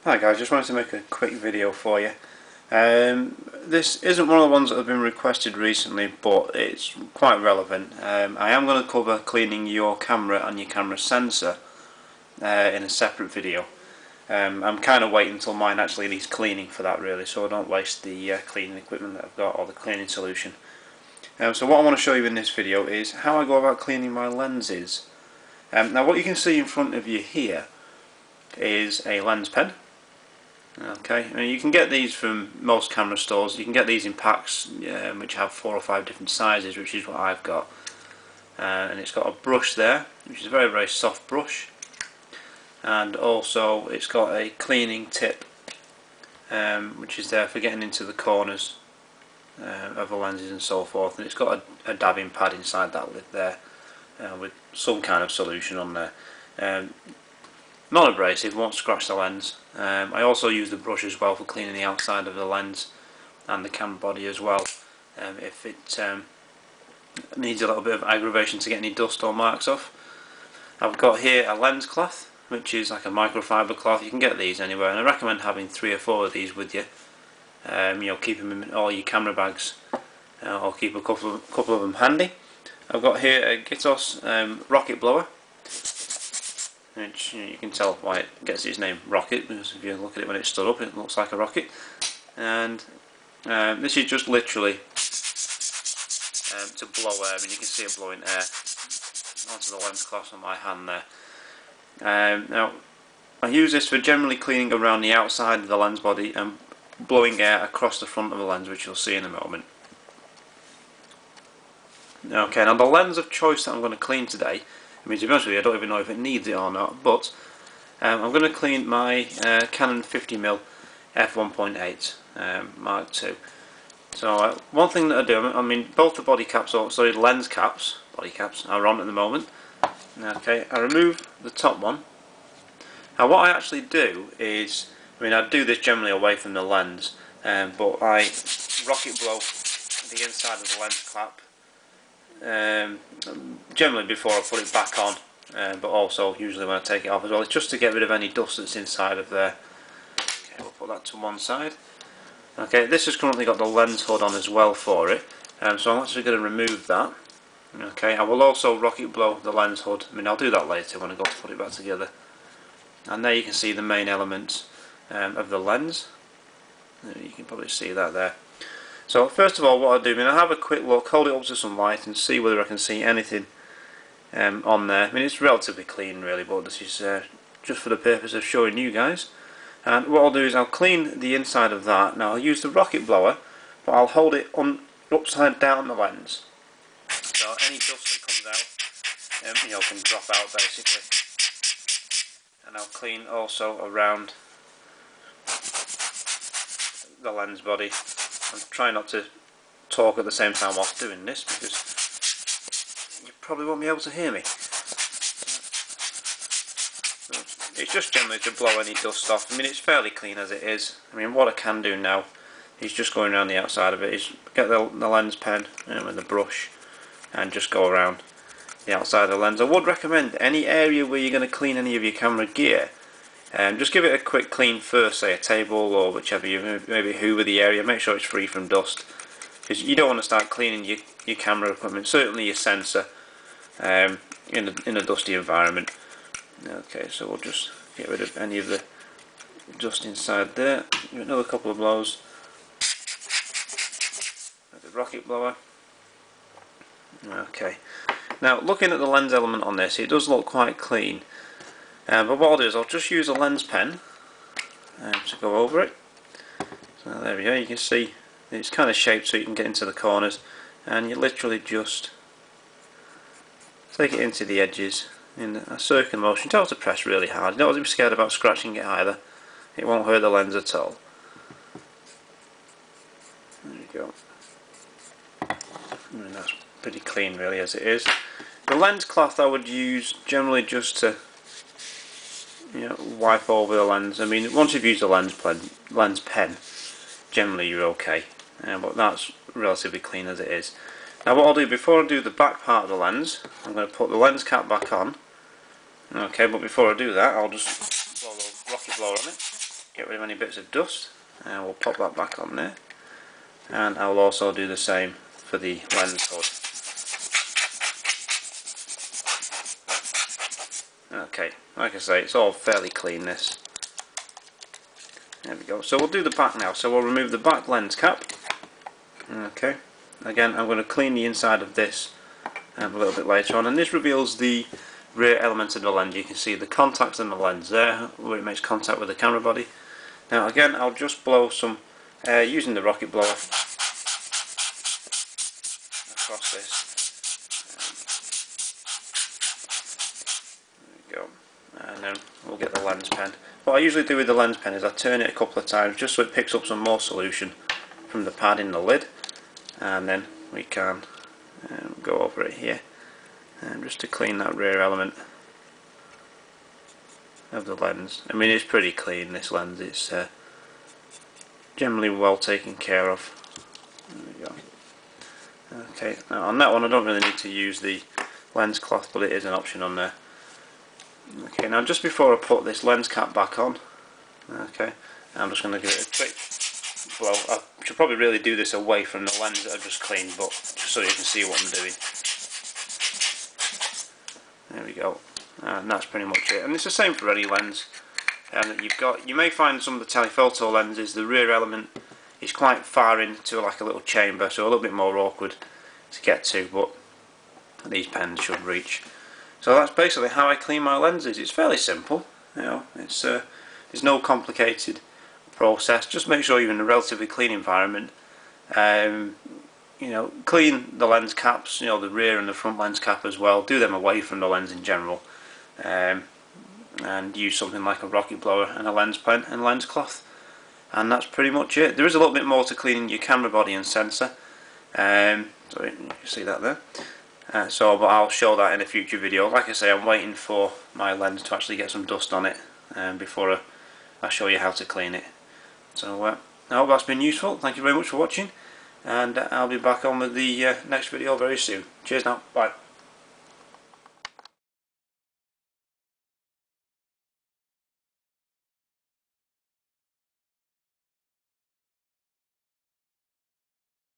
Hi guys, just wanted to make a quick video for you. This isn't one of the ones that have been requested recently, but it's quite relevant. I am going to cover cleaning your camera and your camera sensor in a separate video. I'm kind of waiting until mine actually needs cleaning for that really, so I don't waste the cleaning equipment that I've got or the cleaning solution. So what I want to show you in this video is how I go about cleaning my lenses. Now what you can see in front of you here is a lens pen. Okay, I mean, you can get these from most camera stores. You can get these in packs which have 4 or 5 different sizes, which is what I've got. And it's got a brush there, which is a very soft brush, and also it's got a cleaning tip which is there for getting into the corners of the lenses and so forth, and it's got a dabbing pad inside that lid there with some kind of solution on there. Non-abrasive, won't scratch the lens. I also use the brush as well for cleaning the outside of the lens and the camera body as well, if it needs a little bit of aggravation to get any dust or marks off. I've got here a lens cloth, which is like a microfiber cloth. You can get these anywhere, and I recommend having 3 or 4 of these with you. Keep them in all your camera bags, or keep a couple of them handy. I've got here a Gitos rocket blower, which you can tell why it gets its name rocket, because if you look at it when it's stood up it looks like a rocket. And this is just literally to blow air, and you can see it blowing air onto the lens cloth on my hand there. Now I use this for generally cleaning around the outside of the lens body and blowing air across the front of the lens, which you'll see in a moment. Okay, now the lens of choice that I'm going to clean today, I mean, to be honest with you, I don't even know if it needs it or not, but I'm going to clean my Canon 50mm f1.8 Mark II. So one thing that I do, I mean, both the body caps, or sorry, the lens caps, body caps, are on at the moment. Okay, I remove the top one. Now what I actually do is, I mean, I do this generally away from the lens, but I rocket blow the inside of the lens cap. Generally before I put it back on, but also usually when I take it off as well. It's just to get rid of any dust that's inside of there. Okay, we'll put that to one side. Okay, this has currently got the lens hood on as well for it, so I'm actually going to remove that. Okay, I will also rocket blow the lens hood. I mean, I'll do that later when I go to put it back together. And there you can see the main elements of the lens. You can probably see that there. So first of all, what I do, I mean, I have a quick look, hold it up to some light and see whether I can see anything on there. I mean, it's relatively clean really, but this is just for the purpose of showing you guys. And what I'll do is I'll clean the inside of that. Now I'll use the rocket blower, but I'll hold it upside down the lens, so any dust that comes out can drop out basically. And I'll clean also around the lens body. I'm trying not to talk at the same time whilst doing this, because you probably won't be able to hear me. It's just generally to blow any dust off. I mean, it's fairly clean as it is. I mean, what I can do now is just going around the outside of it, is get the lens pen and the brush and just go around the outside of the lens. I would recommend any area where you're going to clean any of your camera gear, just give it a quick clean first, say a table or whichever, you maybe hoover the area, make sure it's free from dust, because you don't want to start cleaning your camera equipment, certainly your sensor, in a dusty environment. Okay, so we'll just get rid of any of the dust inside there. Give it another couple of blows with the rocket blower. Okay, now looking at the lens element on this, it does look quite clean. But what I'll do is I'll just use a lens pen to go over it. So there we go, you can see it's kind of shaped so you can get into the corners, and you literally just take it into the edges in a circular motion. You don't have to press really hard, you don't have to be scared about scratching it either, it won't hurt the lens at all. There you go. And that's pretty clean really as it is. The lens cloth I would use generally just to wipe over the lens. I mean, once you've used the lens pen, generally you're okay, but that's relatively clean as it is. Now what I'll do, before I do the back part of the lens, I'm going to put the lens cap back on. Okay, but before I do that, I'll just blow the rocket blower on it. get rid of any bits of dust, and we'll pop that back on there. And I'll also do the same for the lens hood. Okay, like I say, it's all fairly clean, this. There we go. So we'll do the back now. So we'll remove the back lens cap. Okay. Again, I'm going to clean the inside of this a little bit later on, and this reveals the rear element of the lens. You can see the contacts in the lens there, where it makes contact with the camera body. Now again, I'll just blow some, using the rocket blower, across this. There we go. And then we'll get the lens pen. What I usually do with the lens pen is I turn it a couple of times just so it picks up some more solution from the pad in the lid, and then we can go over it here, and just to clean that rear element of the lens. I mean, it's pretty clean, this lens. It's generally well taken care of. There we go. Okay, now on that one I don't really need to use the lens cloth, but it is an option on there. Okay, now just before I put this lens cap back on, okay, I'm just going to give it a quick blow. I should probably really do this away from the lens that I've just cleaned, but just so you can see what I'm doing. There we go, and that's pretty much it. And it's the same for any lens that you've got. You may find some of the telephoto lenses, the rear element is quite far into like a little chamber, so a little bit more awkward to get to, but these pens should reach. So that's basically how I clean my lenses. It's fairly simple, you know. It's there's no complicated process. Just make sure you're in a relatively clean environment. You know, clean the lens caps, you know, the rear and the front lens cap as well. Do them away from the lens in general, and use something like a rocket blower and a lens pen and lens cloth, and that's pretty much it. There is a little bit more to cleaning your camera body and sensor. So you can see that there. But I'll show that in a future video. Like I say, I'm waiting for my lens to actually get some dust on it before I show you how to clean it. So I hope that's been useful. Thank you very much for watching, and I'll be back on with the next video very soon. Cheers now, bye.